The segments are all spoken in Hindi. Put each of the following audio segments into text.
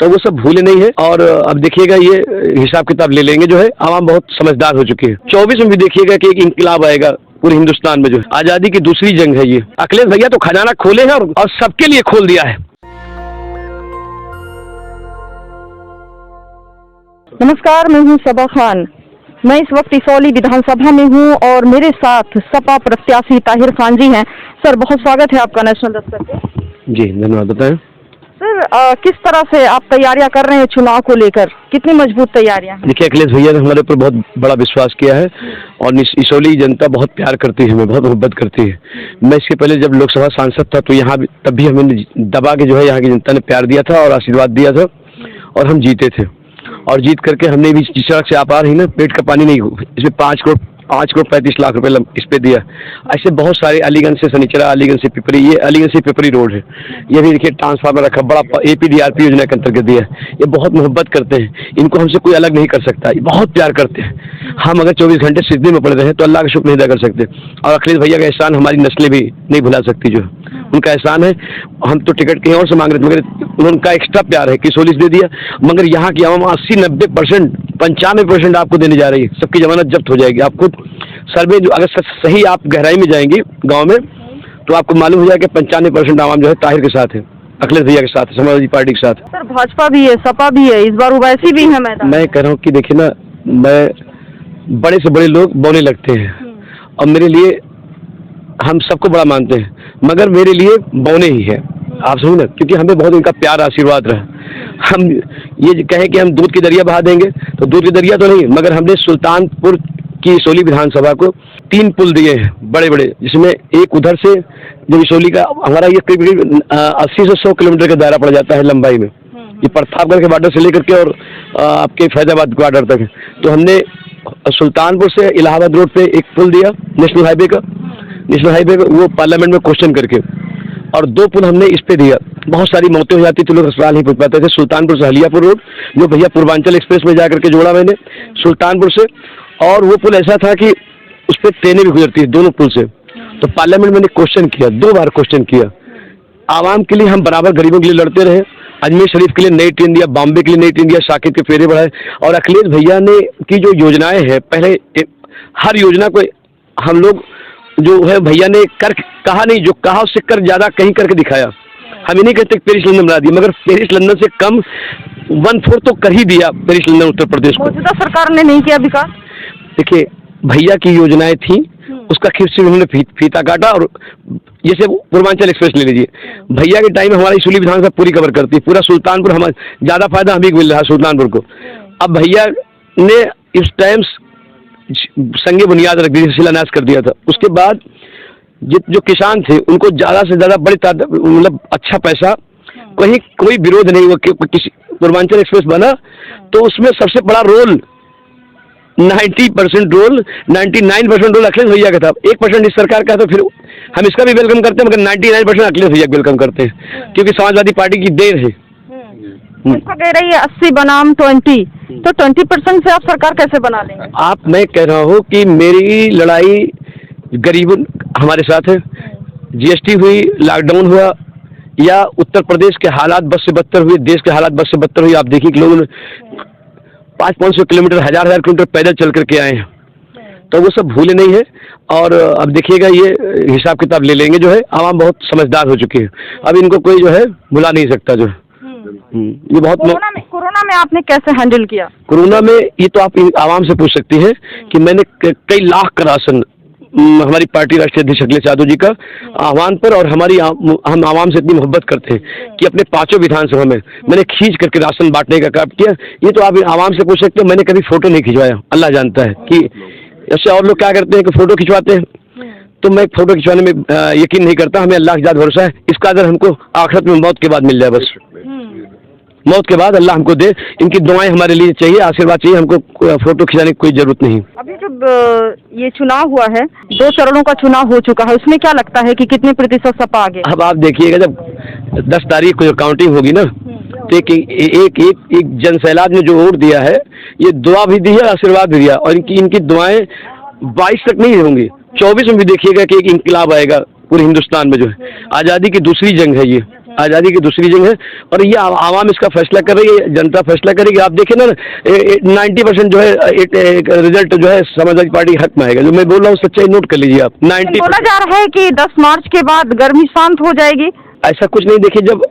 तो वो सब भूले नहीं है। और अब देखिएगा ये हिसाब किताब ले लेंगे जो है, आवाम बहुत समझदार हो चुकी है। 24 में भी देखिएगा कि एक इंकलाब आएगा पूरे हिंदुस्तान में, जो आजादी की दूसरी जंग है ये। अखिलेश भैया तो खजाना खोले हैं और सबके लिए खोल दिया है। नमस्कार, मैं हूं सबा खान। मैं इस वक्त इसौली विधानसभा में हूं और मेरे साथ सपा प्रत्याशी ताहिर खान जी हैं। सर, बहुत स्वागत है आपका नेशनल दस्तक पे। जी धन्यवाद। बताएं सर, किस तरह से आप तैयारियां कर रहे हैं चुनाव को लेकर? कितनी मजबूत तैयारियां हैं? देखिए, अखिलेश भैया ने हमारे ऊपर बहुत बड़ा विश्वास किया है और इसौली जनता बहुत प्यार करती है, हमें बहुत मोहब्बत करती है। मैं इसके पहले जब लोकसभा सांसद था तो यहाँ तब भी हमें दबा के जो है यहाँ की जनता ने प्यार दिया था और आशीर्वाद दिया था और हम जीते थे। और जीत करके हमने भी जिस सड़क से आप आ रही ना, पेट का पानी नहीं, इसमें 5 करोड़ 35 लाख रुपए इस पे दिया। ऐसे बहुत सारे, अलीगंज से सनीचरा, अलीगंज से पिपरी, ये अलीगंज से पिपरी रोड है, ये भी देखिए ट्रांसफार्मर रखा, बड़ा APDRP योजना के अंतर्गत दिया। ये बहुत मोहब्बत करते हैं, इनको हमसे कोई अलग नहीं कर सकता, ये बहुत प्यार करते हैं। हम अगर 24 घंटे सिद्धि में पड़े रहे तो अल्लाह का शुक्र नहीं अदा कर सकते। और अखिलेश भैया का एहसान हमारी नस्लें भी नहीं भुला सकती, जो उनका एहसान है। हम तो टिकट कहीं और से मांग रहे थे, मगर उनका एक्स्ट्रा प्यार है कि सोलिस दे दिया। मगर यहाँ की आवाम 80-90%, 95% आपको देने जा रही है। सबकी जमानत जब्त हो जाएगी। आपको सर्वे जो अगर सही आप गहराई में जाएंगे गांव में तो आपको मालूम हो जाएगा कि 95% आवाम जो है ताहिर के साथ है, अखिलेश भैया के साथ है, समाजवादी पार्टी के साथ। सर, भाजपा भी है, सपा भी है, इस बार ओवैसी भी है मैदान। मैं कह रहा हूँ कि देखिए ना, मैं बड़े से बड़े लोग बोने लगते हैं और मेरे लिए हम सबको बड़ा मानते हैं, मगर मेरे लिए बौने ही है। आप सुनो ना, क्योंकि हमें बहुत इनका प्यार आशीर्वाद रहा। हम ये कहें कि हम दूध की दरिया बहा देंगे तो दूध की दरिया तो नहीं, मगर हमने सुल्तानपुर की इसौली विधानसभा को 3 पुल दिए हैं बड़े बड़े, जिसमें एक उधर से जो इसौली का हमारा ये करीब 80 से 100 किलोमीटर का दायरा पड़ जाता है लंबाई में। ये प्रतापगढ़ के बॉर्डर से लेकर के और आपके फैजाबाद बॉर्डर तक है। तो हमने सुल्तानपुर से इलाहाबाद रोड पे एक पुल दिया नेशनल हाईवे का, वो पार्लियामेंट में क्वेश्चन करके, और 2 पुल हमने इस पे दिया। बहुत सारी मौतें हो जाती थी, लोग अस्पताल नहीं पहुंच पाते थे। सुल्तानपुर से हलियापुर रोड, जो भैया पूर्वांचल एक्सप्रेस में जाकर के जोड़ा मैंने सुल्तानपुर से, और वो पुल ऐसा था कि उस पर ट्रेनें भी गुजरती है दोनों पुल से। तो पार्लियामेंट मैंने क्वेश्चन किया, 2 बार क्वेश्चन किया। आवाम के लिए हम बराबर गरीबों के लिए लड़ते रहे। अजमेर शरीफ के लिए नई ट्रेन दिया, बॉम्बे के लिए नई ट्रेन दिया, साकिब के फेरे बढ़ाए। और अखिलेश भैया ने की जो योजनाएं हैं, पहले हर योजना को हम लोग जो है भैया ने कर कहा नहीं, जो कहा उससे कर ज्यादा कहीं करके दिखाया। हम ये नहीं कहते पेरिस लंदन बना दिया, मगर पेरिस लंदन से कम 1/4 तो कर ही दिया पेरिस लंदन उत्तर प्रदेश को। मौजूदा सरकार ने नहीं किया विकास। देखिए, भैया की योजनाएं थी, उसका खिर्च उन्होंने फीता काटा। और जैसे पूर्वांचल एक्सप्रेस ले लीजिए, भैया के टाइम में हमारी इसौली विधानसभा पूरी कवर करती है, पूरा सुल्तानपुर, हमारा ज्यादा फायदा हमें मिल रहा है सुल्तानपुर को। अब भैया ने इस टाइम संगे बुनियाद रख दी, शिलान्यास कर दिया था। उसके बाद जो किसान थे उनको ज्यादा से ज्यादा बड़ी मतलब अच्छा पैसा, कहीं कोई विरोध नहीं हुआ कि किसी पूर्वांचल एक्सप्रेस बना तो उसमें सबसे बड़ा रोल 90% रोल 99% रोल अखिलेश भैया का था। 1% इस सरकार का, तो फिर हम इसका भी वेलकम करते हैं, मगर 99% अखिलेश भैया को वेलकम करते हैं, क्योंकि समाजवादी पार्टी की देर है। इसको कह रही है 80 बनाम 20, तो 20% से आप सरकार कैसे बना लेंगे? मैं कह रहा हूँ कि मेरी लड़ाई गरीबों हमारे साथ है। GST हुई, लॉकडाउन हुआ, या उत्तर प्रदेश के हालात बद से बदतर हुए, देश के हालात बद से बदतर हुए। आप देखिए कि लोगों ने 500-500 किलोमीटर, 1000 किलोमीटर पैदल चल करके आए हैं, तो वो सब भूले नहीं है। और अब देखिएगा ये हिसाब किताब ले लेंगे जो है, आवाम बहुत समझदार हो चुकी है। अब इनको कोई जो है भुला नहीं सकता जो है। ये बहुत कोरोना में आपने कैसे हैंडल किया? कोरोना में ये तो आप आवाम से पूछ सकती हैं कि मैंने कई लाख का राशन, हमारी पार्टी राष्ट्रीय अध्यक्ष अखिलेश यादव जी का आह्वान पर, और हम आवाम से इतनी मोहब्बत करते हैं कि अपने 5 विधानसभा में मैंने खींच करके राशन बांटने का काम किया। ये तो आप आवाम से पूछ सकते हैं। मैंने कभी फोटो नहीं खिंचवाया, अल्लाह जानता है कि ऐसे और लोग क्या करते हैं कि फोटो खिंचवाते हैं, तो मैं फोटो खिंचवाने में यकीन नहीं करता। हमें अल्लाह के साथ भरोसा है, इसका अगर हमको आखिरत में मौत के बाद मिल जाए, बस मौत के बाद अल्लाह हमको दे। इनकी दुआएं हमारे लिए चाहिए, आशीर्वाद चाहिए, हमको फोटो खिंचाने की कोई जरूरत नहीं। अभी जब ये चुनाव हुआ है, 2 चरणों का चुनाव हो चुका है, उसमें क्या लगता है कि कितने प्रतिशत सपा आगे? अब आप देखिएगा, जब 10 तारीख को जो काउंटिंग होगी ना, तो एक जनसैलाब ने जो वोट दिया है, ये दुआ भी दी है, आशीर्वाद भी दिया, और इनकी दुआएं 22 तक नहीं होंगी। 24 में भी देखिएगा कि एक इंकलाब आएगा पूरे हिंदुस्तान में, जो है आजादी की दूसरी जंग है ये। आज़ादी की दूसरी जंग है, और ये आवाम इसका फैसला कर रही है, जनता फैसला करेगी। आप देखें ना 90% जो है रिजल्ट जो है समाजवादी पार्टी हक में आएगा। जो मैं बोल रहा हूँ सच्चाई नोट कर लीजिए आप। 90 बोला जा रहा है कि 10 मार्च के बाद गर्मी शांत हो जाएगी। ऐसा कुछ नहीं। देखिए, जब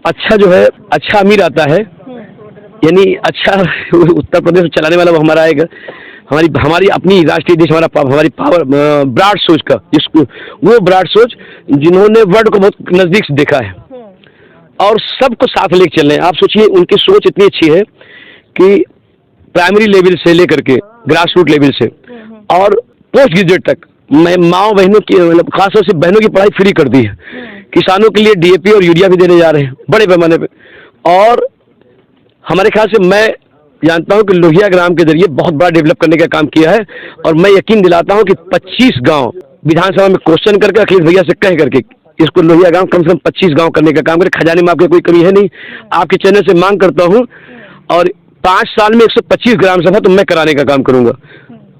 अच्छा जो है अच्छा अमीर आता है, यानी अच्छा उत्तर प्रदेश चलाने वाला वो हमारा आएगा। हमारी अपनी राष्ट्रीय देश हमारी पावर ब्राड सोच का, जिसको वो ब्राड सोच जिन्होंने वर्ल्ड को बहुत नजदीक से देखा है और सबको साथ लेके चल रहे हैं। आप सोचिए, उनकी सोच इतनी अच्छी है कि प्राइमरी लेवल से लेकर के ग्रास रूट लेवल से और पोस्ट ग्रेजुएट तक मैं माओ बहनों की, मतलब खासतौर से बहनों की पढ़ाई फ्री कर दी है। किसानों के लिए DAP और यूरिया भी देने जा रहे हैं बड़े पैमाने पे। और हमारे ख्याल से मैं जानता हूं कि लोहिया ग्राम के जरिए बहुत बड़ा डेवलप करने का काम किया है। और मैं यकीन दिलाता हूं कि 25 गांव विधानसभा में क्वेश्चन करके अखिलेश भैया से कह करके इसको लोहिया गांव कम से कम 25 गांव करने का काम करे। खजाने में आपके कोई कमी है नहीं। आपके चैनल से मांग करता हूं, और 5 साल में 125 ग्राम सभा तो मैं कराने का काम करूंगा।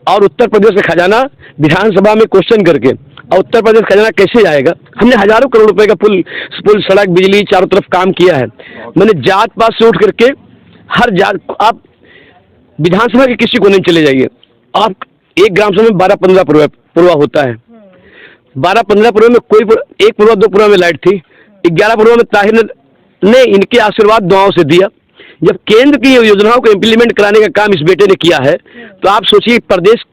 और उत्तर प्रदेश का खजाना विधानसभा में क्वेश्चन करके, और उत्तर प्रदेश खजाना कैसे जाएगा? हमने हजारों करोड़ रुपए का पुल सड़क बिजली चारों तरफ काम किया है। मैंने जात पात से उठ करके हर जात, आप विधानसभा के किसी को नहीं चले जाइए, आप एक ग्राम सभा में 12-15 पुरवा होता है। 12-15 पुरवा में कोई एक पुरवा 2 पुरवा में लाइट थी। 11 पुरवा में ताहिर ने इनके आशीर्वाद दुआओं से दिया। जब केंद्र की योजनाओं को इम्प्लीमेंट कराने का काम इस बेटे ने किया है, तो आप सोचिए प्रदेश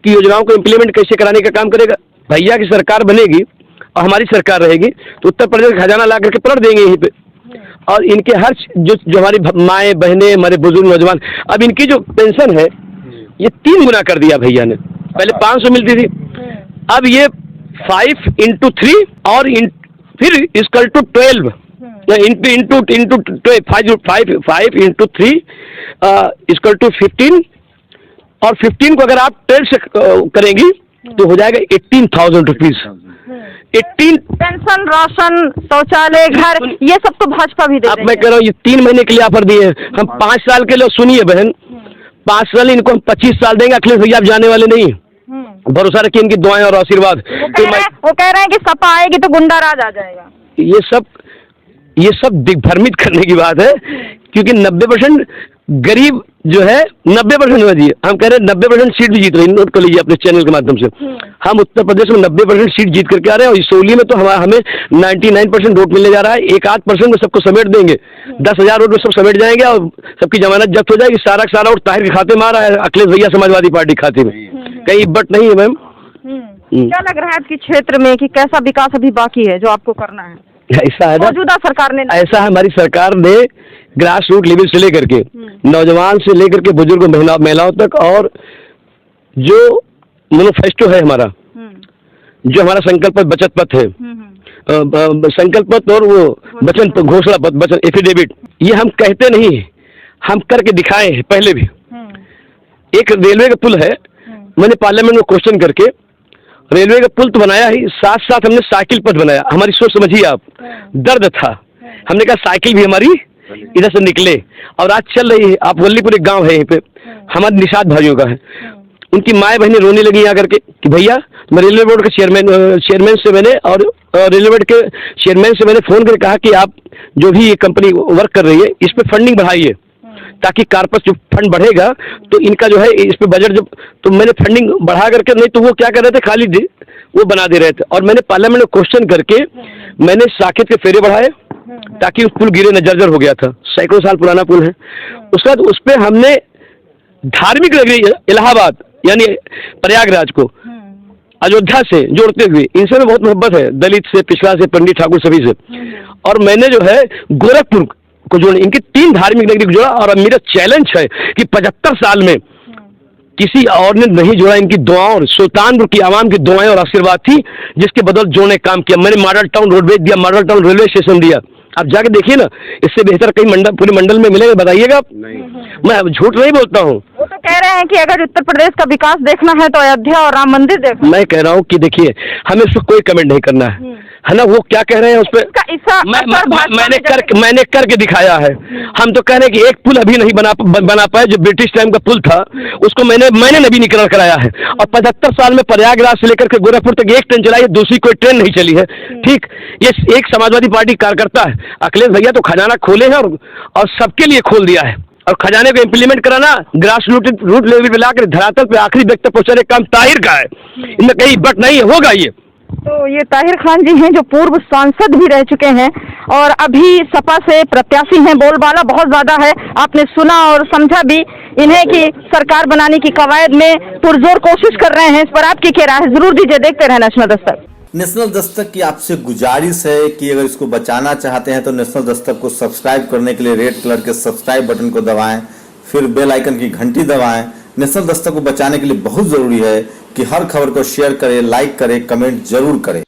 की योजनाओं को इम्प्लीमेंट कैसे कराने का काम करेगा। भैया की सरकार बनेगी और हमारी सरकार रहेगी तो उत्तर प्रदेश खजाना ला करके पलट देंगे यहीं पे। और इनके हर जो हमारी माएँ बहनें, हमारे बुजुर्ग नौजवान, अब इनकी जो पेंशन है ये 3 गुना कर दिया भैया ने। पहले 500 मिलती थी, अब ये 5 into 3 और फिर equal to 12 into 5 into 3 equal to 15, और 15 को अगर आप 12 से करेंगी तो हो जाएगा 18,000 रुपीज। 18 पेंशन, राशन, शौचालय, घर, ये सब तो भाजपा भी दे। अब मैं कह रहा हूँ ये 3 महीने के लिए ऑफर दिए हैं। हम 5 साल के लिए, सुनिए बहन, 5 साल इनको हम 25 साल देंगे। अखिलेश भैया आप जाने वाले नहीं, भरोसा रखिए इनकी दुआएं और आशीर्वाद। वो कह रहे हैं कि सपा आएगी तो गुंडाराज आ जाएगा। ये सब दिग्भ्रमित करने की बात है, क्योंकि 90% गरीब जो है 90% हो जाइए। हम कह रहे हैं 90% सीट भी जीत रहे हैं। नोट कर लीजिए अपने चैनल के माध्यम से। हम उत्तर प्रदेश में 90% सीट जीत करके आ रहे हैं, और इसोली में तो हमें 99% वोट मिलने जा रहा है। 1-8% में सबको समेट देंगे। 10,000 वोट में सब समेट जाएंगे और सबकी जमानत जब्त हो जाएगी। सारा का सारा वोट ताहिर के खाते में आ रहा है, अखिलेश भैया समाजवादी पार्टी खाते में। कहीं बट नहीं है मैम। क्या लग रहा है आपके क्षेत्र में कि कैसा विकास अभी बाकी है जो आपको करना है? ऐसा है मौजूदा सरकार ने, ऐसा है हमारी सरकार ने ग्रास रूट लेवल से लेकर के नौजवान से लेकर के बुजुर्ग महिलाओं तक, और जो मैनिफेस्टो है हमारा, जो हमारा संकल्प बचत पथ है, संकल्प पथ और वो वचन घोषणा पथ, वचन एफिडेविट, ये हम कहते नहीं, हम करके दिखाए हैं पहले भी। एक रेलवे का पुल है, मैंने पार्लियामेंट में क्वेश्चन करके रेलवे का पुल तो बनाया ही, साथ साथ हमने साइकिल पथ बनाया। हमारी सोच समझिए आप, दर्द था, हमने कहा साइकिल भी हमारी इधर से निकले, और आज चल रही है। आप वल्लीपुर एक गांव है यहीं पे, हमारे निषाद भाइयों का है। उनकी माए बहनें रोने लगी यहाँ करके कि भैया मैं रेलवे बोर्ड के चेयरमैन से मैंने, और रेलवे बोर्ड के चेयरमैन से मैंने फोन करके कहा कि आप जो भी ये कंपनी वर्क कर रही है इस पर फंडिंग बढ़ाइए, ताकि कारपस जो फंड बढ़ेगा तो इनका जो है इस पे बजट, जब तो मैंने फंडिंग बढ़ा करके, नहीं तो वो क्या कर रहे थे, खाली वो बना दे रहे थे। और मैंने पार्लियामेंट में क्वेश्चन करके मैंने साकेत के फेरे बढ़ाए, ताकि पुल गिरे न, जर्जर हो गया था, सैकड़ों साल पुराना पुल है। उसके बाद उस पर हमने धार्मिक नगरी इलाहाबाद यानी प्रयागराज को अयोध्या से जोड़ते हुए, इनसे में बहुत मोहब्बत है, दलित से, पिछड़ा से, पंडित ठाकुर सभी से, और मैंने जो है गोरखपुर को जोड़े, इनकी 3 धार्मिक नगरी को जोड़ा। और मेरा चैलेंज है कि 75 साल में किसी और ने नहीं जोड़ा। इनकी दुआओं और सुल्तानपुर की आवाम की दुआएं और आशीर्वाद थी, जिसके बदौलत जोड़ने काम किया। मैंने मॉडल टाउन रोडवेज दिया, मॉडल टाउन रेलवे स्टेशन दिया। आप जाके देखिए ना, इससे बेहतर कहीं पूरे मंडल में मिलेगा, बताइएगा आप? मैं झूठ नहीं बोलता हूँ। वो तो कह रहे हैं कि अगर उत्तर प्रदेश का विकास देखना है तो अयोध्या और राम मंदिर देखना। मैं कह रहा हूँ कि देखिए, हमें उस पर कोई कमेंट नहीं करना है। है ना, वो क्या कह रहे हैं उस पर इसका मैंने करके दिखाया है। हम तो कह रहे हैं कि एक पुल अभी नहीं बना पाए, जो ब्रिटिश टाइम का पुल था उसको मैंने नवीनीकरण कराया है। और 75 साल में प्रयागराज से लेकर के गोरखपुर तक एक ट्रेन चलाई है, दूसरी कोई ट्रेन नहीं चली है। ठीक, ये एक समाजवादी पार्टी कार्यकर्ता है अखिलेश भैया, तो खजाना खोले हैं और सबके लिए खोल दिया है। और खजाने को इम्प्लीमेंट कराना, ग्रास रूट लेवल पे लाकर धरातल पे आखिरी व्यक्ति तक पहुंचाने का काम ताहिर का है। इनमें कहीं बट नहीं है, होगा ये। तो ये ताहिर खान जी हैं जो पूर्व सांसद भी रह चुके हैं और अभी सपा से प्रत्याशी हैं। बोलबाला बहुत ज्यादा है, आपने सुना और समझा भी इन्हें कि सरकार बनाने की कवायद में पुरजोर कोशिश कर रहे हैं। इस पर आपकी क्या राय है? जरूर दीजिए, देखते रहे नेशनल दस्तक। नेशनल दस्तक की आपसे गुजारिश है कि अगर इसको बचाना चाहते हैं तो नेशनल दस्तक को सब्सक्राइब करने के लिए रेड कलर के सब्सक्राइब बटन को दबाएं, फिर बेल आइकन की घंटी दबाएं। नेशनल दस्तक को बचाने के लिए बहुत जरूरी है कि हर खबर को शेयर करें, लाइक करें, कमेंट जरूर करें।